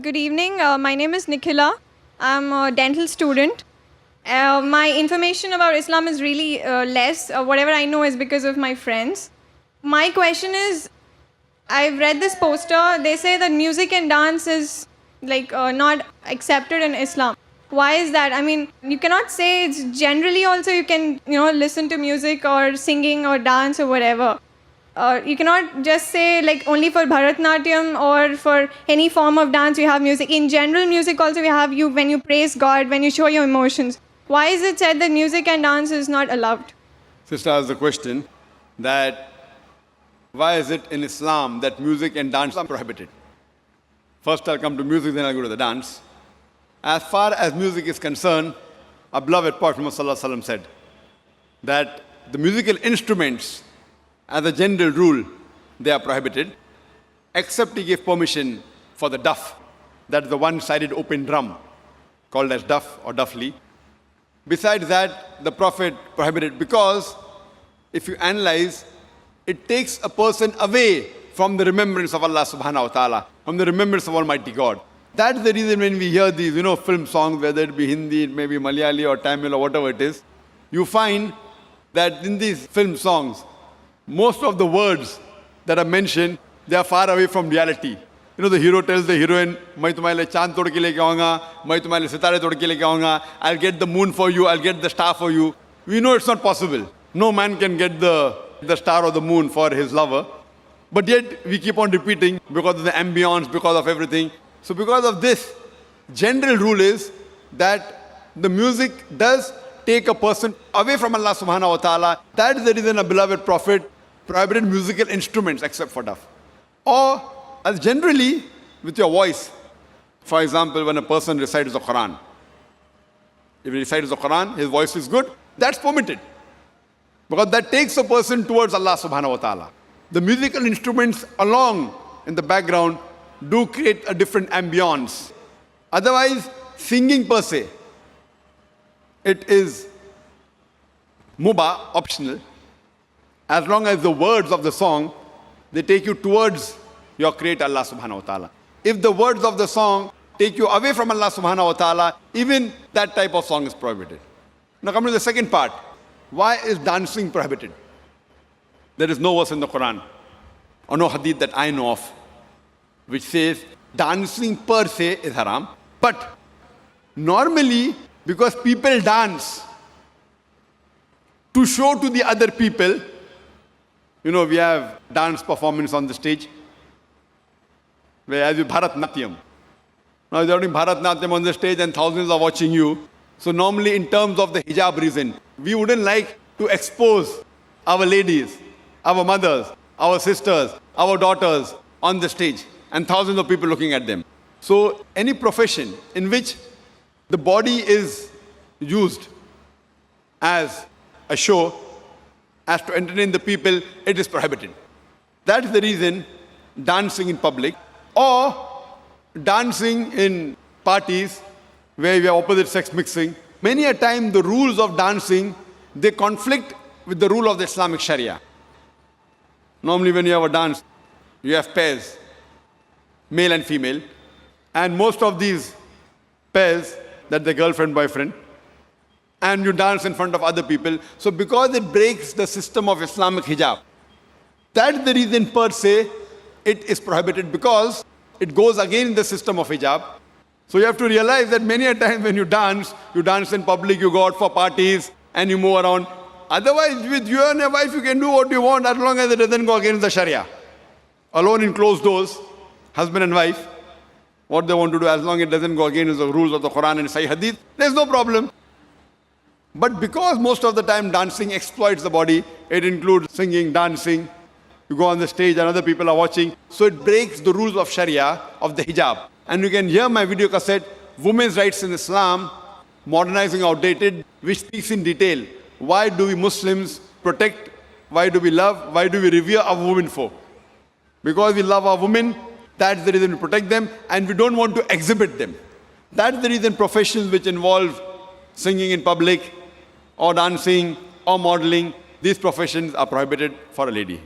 Good evening. My name is Nikhila. I'm a dental student. My information about Islam is really less. Whatever I know is because of my friends. My question is, I've read this poster. They say that music and dance is not accepted in Islam. Why is that? I mean, you cannot say it's generally also you can listen to music or singing or dance or whatever. You cannot just say only for Bharatnatyam or for any form of dance you have music. In general music also we have you when you praise God, when you show your emotions. Why is it said that music and dance is not allowed? Sister asked the question that why is it in Islam that music and dance are prohibited? First I'll come to music, then I'll go to the dance. As far as music is concerned, our beloved Prophet Muhammad said that the musical instruments, as a general rule, they are prohibited, except he gave permission for the duff, that's the one-sided open drum, called as duff or duffli. Besides that, the Prophet prohibited because, if you analyze, it takes a person away from the remembrance of Allah subhanahu wa ta'ala, from the remembrance of Almighty God. That's the reason when we hear these, film songs, whether it be Hindi, it may be Malayali or Tamil or whatever it is, you find that in these film songs, most of the words that are mentioned, they are far away from reality. The hero tells the heroine, "Main tumhare liye chand tod ke leke aunga, main tumhare liye sitare tod ke leke aunga, I'll get the moon for you, I'll get the star for you." We know it's not possible. No man can get the star or the moon for his lover. But yet, we keep on repeating because of the ambience, because of everything. So because of this, general rule is that the music does take a person away from Allah subhanahu wa ta'ala. That is the reason a beloved Prophet prohibited musical instruments except for duff. Or, as generally, with your voice. For example, when a person recites the Quran. If he recites the Quran, his voice is good, that's permitted. Because that takes a person towards Allah subhanahu wa ta'ala. The musical instruments along in the background do create a different ambience. Otherwise, singing per se, it is mubah, optional, as long as the words of the song, they take you towards your Creator Allah subhanahu wa ta'ala. If the words of the song take you away from Allah subhanahu wa ta'ala, even that type of song is prohibited. Now coming to the second part, why is dancing prohibited? There is no verse in the Quran, or no hadith that I know of, which says dancing per se is haram. But normally, because people dance to show to the other people, we have dance performance on the stage, whereas you Bharatnatyam. Now you're doing Bharatnatyam on the stage and thousands are watching you. So normally in terms of the hijab reason, we wouldn't like to expose our ladies, our mothers, our sisters, our daughters on the stage and thousands of people looking at them. So any profession in which the body is used as a show, as to entertain the people, it is prohibited. That is the reason dancing in public or dancing in parties where we have opposite sex mixing, many a time the rules of dancing, they conflict with the rule of the Islamic Sharia. Normally when you have a dance, you have pairs, male and female, and most of these pairs, that the girlfriend, boyfriend, and you dance in front of other people. So because it breaks the system of Islamic hijab, that's the reason per se it is prohibited, because it goes against the system of hijab. So you have to realize that many a time when you dance in public, you go out for parties, and you move around. Otherwise, with you and your wife, you can do what you want as long as it doesn't go against the Sharia. Alone in closed doors, husband and wife, what they want to do, as long as it doesn't go against the rules of the Quran and Sahih Hadith, there's no problem. But because most of the time dancing exploits the body, it includes singing, dancing, you go on the stage and other people are watching, so it breaks the rules of Sharia, of the hijab. And you can hear my video cassette, Women's Rights in Islam, Modernizing Outdated, which speaks in detail. Why do we Muslims protect, why do we love, why do we revere our women for? Because we love our women, that's the reason we protect them, and we don't want to exhibit them. That's the reason professions which involve singing in public, or dancing, or modeling, these professions are prohibited for a lady.